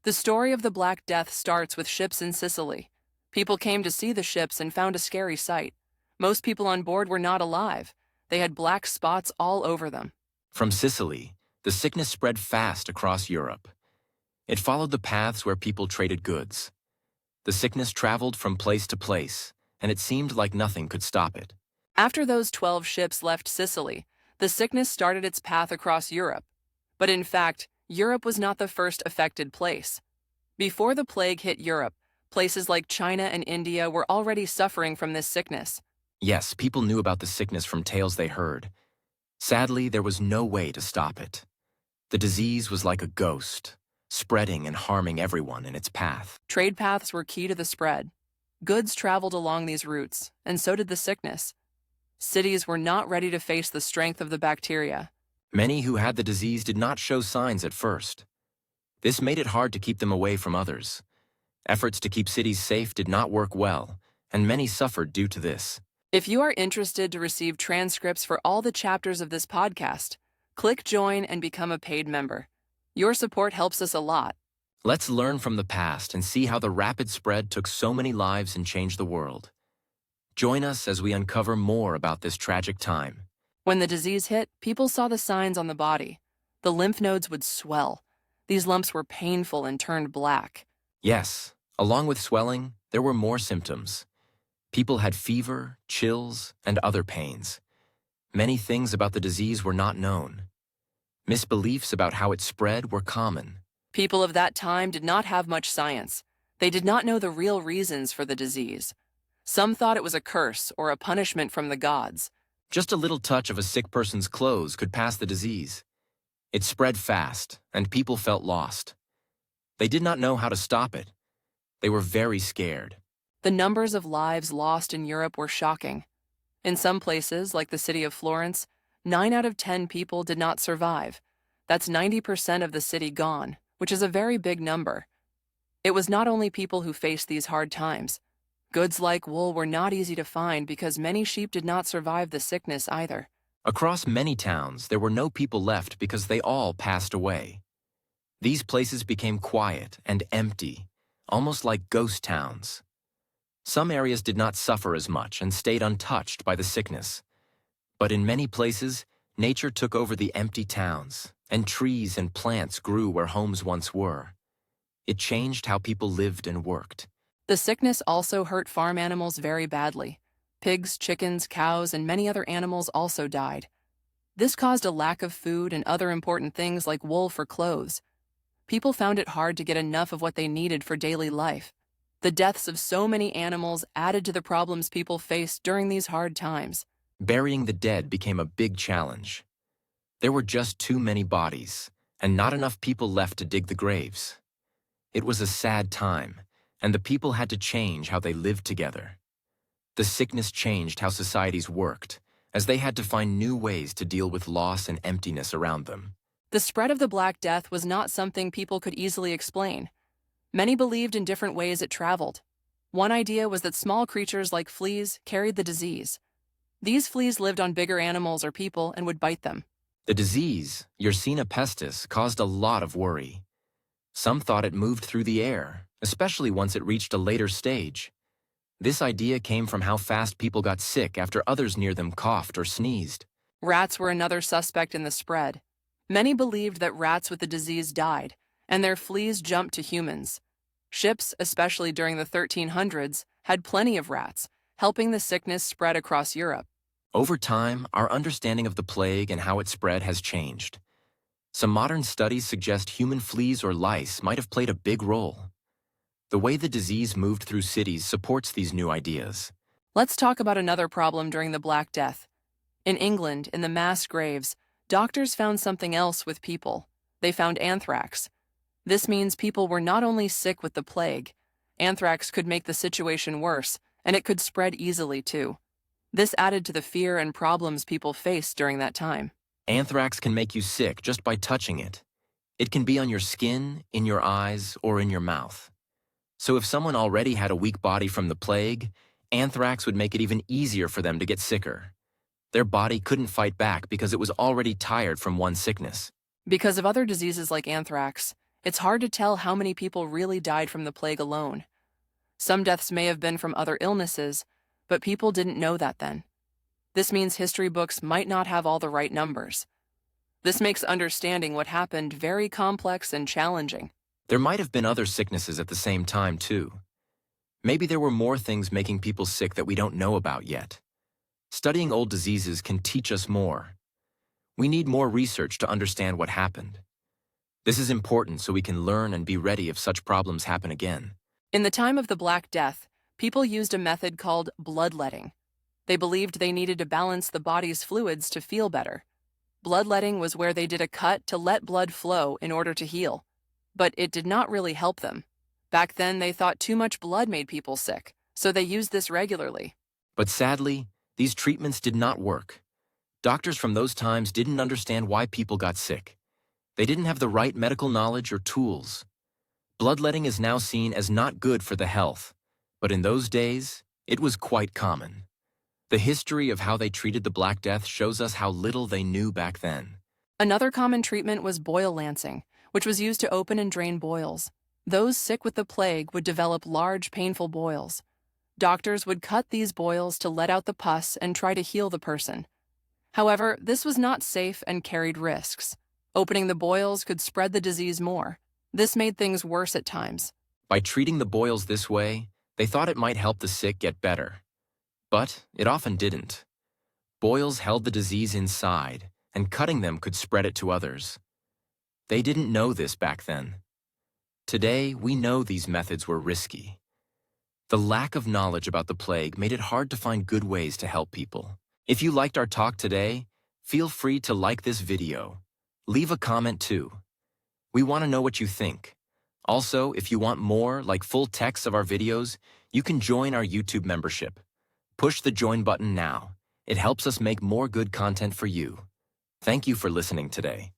The story of the Black Death starts with ships in Sicily. People came to see the ships and found a scary sight. Most people on board were not alive. They had black spots all over them. From Sicily, the sickness spread fast across Europe. It followed the paths where people traded goods. The sickness traveled from place to place, and it seemed like nothing could stop it. After those 12 ships left Sicily, the sickness started its path across Europe. But in fact, Europe was not the first affected place. Before the plague hit Europe, places like China and India were already suffering from this sickness. Yes, people knew about the sickness from tales they heard. Sadly, there was no way to stop it. The disease was like a ghost, spreading and harming everyone in its path. Trade paths were key to the spread. Goods traveled along these routes, and so did the sickness. Cities were not ready to face the strength of the bacteria. Many who had the disease did not show signs at first. This made it hard to keep them away from others. Efforts to keep cities safe did not work well, and many suffered due to this. If you are interested to receive transcripts for all the chapters of this podcast, click join and become a paid member. Your support helps us a lot. Let's learn from the past and see how the rapid spread took so many lives and changed the world. Join us as we uncover more about this tragic time. When the disease hit, people saw the signs on the body. The lymph nodes would swell. These lumps were painful and turned black. Yes, along with swelling, there were more symptoms. People had fever, chills, and other pains. Many things about the disease were not known. Misbeliefs about how it spread were common. People of that time did not have much science. They did not know the real reasons for the disease. Some thought it was a curse or a punishment from the gods. Just a little touch of a sick person's clothes could pass the disease. It spread fast, and people felt lost. They did not know how to stop it. They were very scared. The numbers of lives lost in Europe were shocking. In some places, like the city of Florence, 9 out of 10 people did not survive. That's 90% of the city gone, which is a very big number. It was not only people who faced these hard times. Goods like wool were not easy to find because many sheep did not survive the sickness either. Across many towns, there were no people left because they all passed away. These places became quiet and empty, almost like ghost towns. Some areas did not suffer as much and stayed untouched by the sickness. But in many places, nature took over the empty towns, and trees and plants grew where homes once were. It changed how people lived and worked. The sickness also hurt farm animals very badly. Pigs, chickens, cows, and many other animals also died. This caused a lack of food and other important things like wool for clothes. People found it hard to get enough of what they needed for daily life. The deaths of so many animals added to the problems people faced during these hard times. Burying the dead became a big challenge. There were just too many bodies, and not enough people left to dig the graves. It was a sad time, and the people had to change how they lived together. The sickness changed how societies worked, as they had to find new ways to deal with loss and emptiness around them. The spread of the Black Death was not something people could easily explain. Many believed in different ways it traveled. One idea was that small creatures like fleas carried the disease. These fleas lived on bigger animals or people and would bite them. The disease, Yersinia pestis, caused a lot of worry. Some thought it moved through the air, especially once it reached a later stage. This idea came from how fast people got sick after others near them coughed or sneezed. Rats were another suspect in the spread. Many believed that rats with the disease died, and their fleas jumped to humans. Ships, especially during the 1300s, had plenty of rats, helping the sickness spread across Europe. Over time, our understanding of the plague and how it spread has changed. Some modern studies suggest human fleas or lice might have played a big role. The way the disease moved through cities supports these new ideas. Let's talk about another problem during the Black Death. In England, in the mass graves, doctors found something else with people. They found anthrax. This means people were not only sick with the plague. Anthrax could make the situation worse, and it could spread easily too. This added to the fear and problems people faced during that time. Anthrax can make you sick just by touching it. It can be on your skin, in your eyes, or in your mouth. So if someone already had a weak body from the plague, anthrax would make it even easier for them to get sicker. Their body couldn't fight back because it was already tired from one sickness. Because of other diseases like anthrax, It's hard to tell how many people really died from the plague alone. Some deaths may have been from other illnesses, but people didn't know that then. This means history books might not have all the right numbers. This makes understanding what happened very complex and challenging. There might have been other sicknesses at the same time, too. Maybe there were more things making people sick that we don't know about yet. Studying old diseases can teach us more. We need more research to understand what happened. This is important so we can learn and be ready if such problems happen again. In the time of the Black Death, people used a method called bloodletting. They believed they needed to balance the body's fluids to feel better. Bloodletting was where they did a cut to let blood flow in order to heal. But it did not really help them. Back then, they thought too much blood made people sick, so they used this regularly. But sadly, these treatments did not work. Doctors from those times didn't understand why people got sick. They didn't have the right medical knowledge or tools. Bloodletting is now seen as not good for the health, but in those days, it was quite common. The history of how they treated the Black Death shows us how little they knew back then. Another common treatment was boil lancing, which was used to open and drain boils. Those sick with the plague would develop large, painful boils. Doctors would cut these boils to let out the pus and try to heal the person. However, this was not safe and carried risks. Opening the boils could spread the disease more. This made things worse at times. By treating the boils this way, they thought it might help the sick get better. But it often didn't. Boils held the disease inside, and cutting them could spread it to others. They didn't know this back then. Today, we know these methods were risky. The lack of knowledge about the plague made it hard to find good ways to help people. If you liked our talk today, feel free to like this video. Leave a comment too. We want to know what you think. Also, if you want more, like full text of our videos, you can join our YouTube membership. Push the join button now. It helps us make more good content for you. Thank you for listening today.